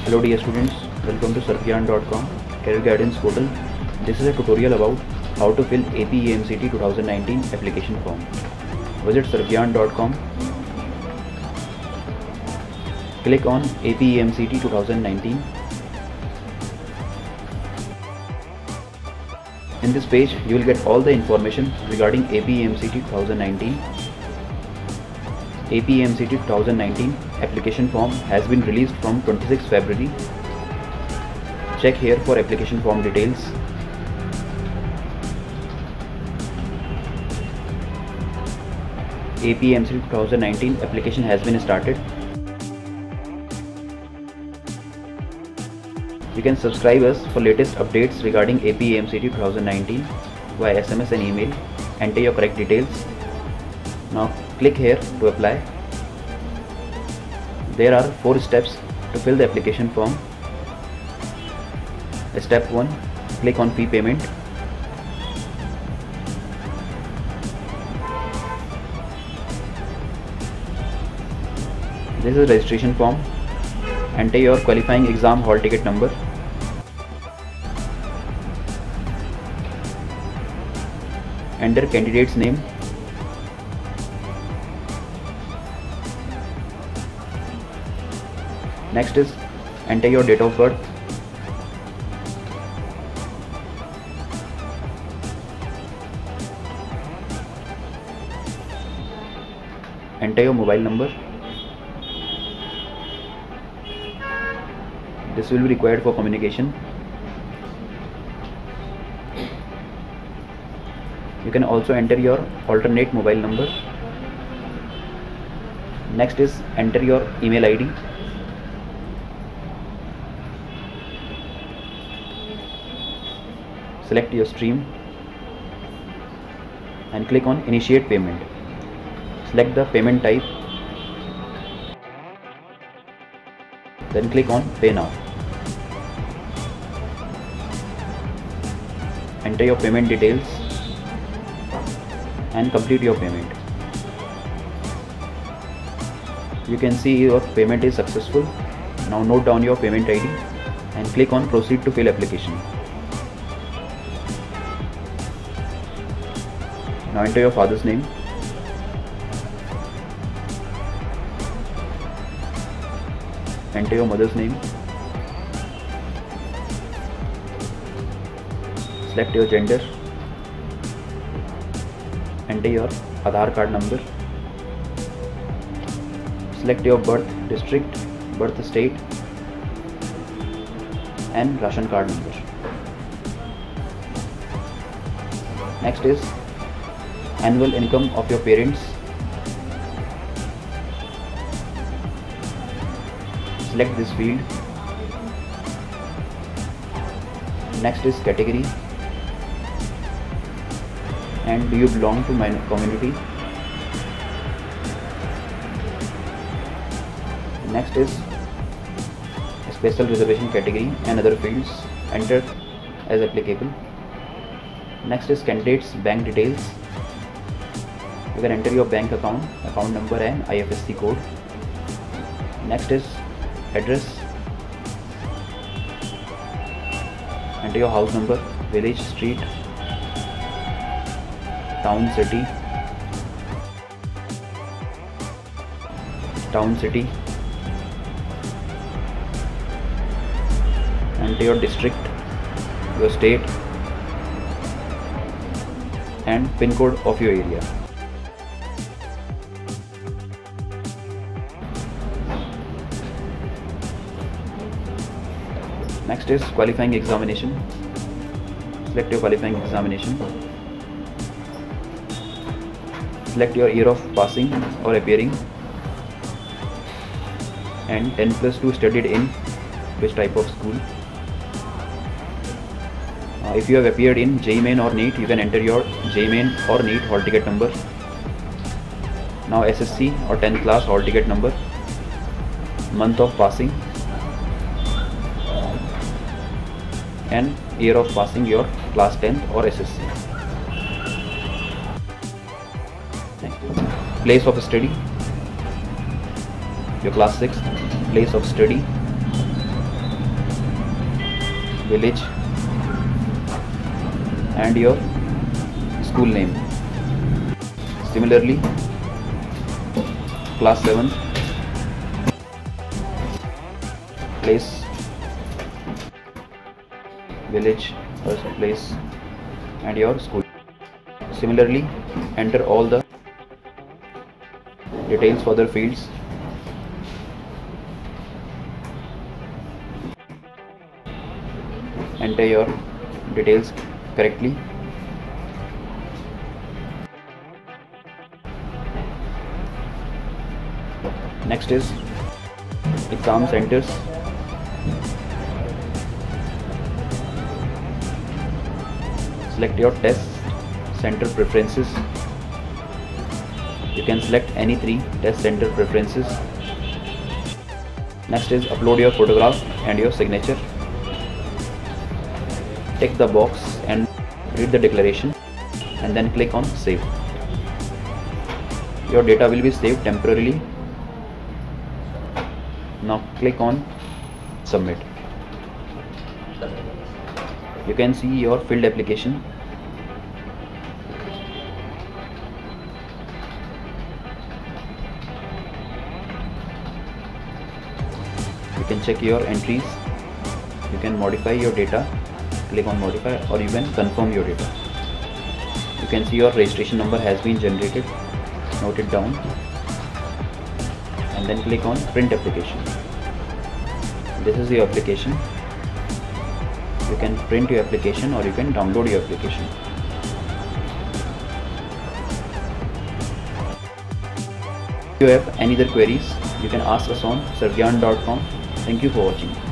Hello dear students, welcome to surfyan.com career guidance portal. This is a tutorial about how to fill AP EAMCET 2019 application form. Visit surfyan.com, click on AP EAMCET 2019. In this page you will get all the information regarding AP EAMCET 2019. AP EAMCET 2019 application form has been released from 26 February. Check here for application form details. AP EAMCET 2019 application has been started. You can subscribe us for latest updates regarding AP EAMCET 2019 via SMS and email. Enter your correct details. Now click here to apply. There are 4 steps to fill the application form. Step 1. Click on fee payment. This is registration form. Enter your qualifying exam hall ticket number. Enter candidate's name. Next is enter your date of birth. Enter your mobile number. This will be required for communication. You can also enter your alternate mobile number. Next is enter your email ID. Select your stream and click on initiate payment. Select the payment type, then click on pay now. Enter your payment details and complete your payment. You can see your payment is successful. Now note down your payment ID and click on proceed to fill application. Now enter your father's name. Enter your mother's name. Select your gender. Enter your Aadhaar card number. Select your birth district, birth state and ration card number. Next is annual income of your parents. Select this field. Next is category and do you belong to my community. Next is special reservation category and other fields. Enter as applicable. Next is candidate's bank details. You can enter your bank account number and IFSC code. Next is address. Enter your house number, village, street, town, city, enter your district, your state and pin code of your area. Next is qualifying examination. Select your qualifying examination. Select your year of passing or appearing and 10+2 studied in which type of school. If you have appeared in JEE Main or NEET, you can enter your JEE Main or NEET hall ticket number. Now SSC or 10th class hall ticket number, month of passing and year of passing your class 10th or SSC. Place of study, your class 6th place of study, village, and your school name. Similarly, class 7, place, village, first place, and your school. Similarly, enter all the details for the fields. Enter your details correctly. Next is exam centers. Select your test center preferences. You can select any 3 test center preferences. Next is upload your photograph and your signature. Tick the box and read the declaration and then click on save. Your data will be saved temporarily. Now click on submit. You can see your filled application. You can check your entries. You can modify your data. Click on modify, or you can confirm your data. You can see your registration number has been generated. Note it down and then click on print application. This is your application. You can print your application or you can download your application. If you have any other queries, you can ask us on sargyan.com. Thank you for watching.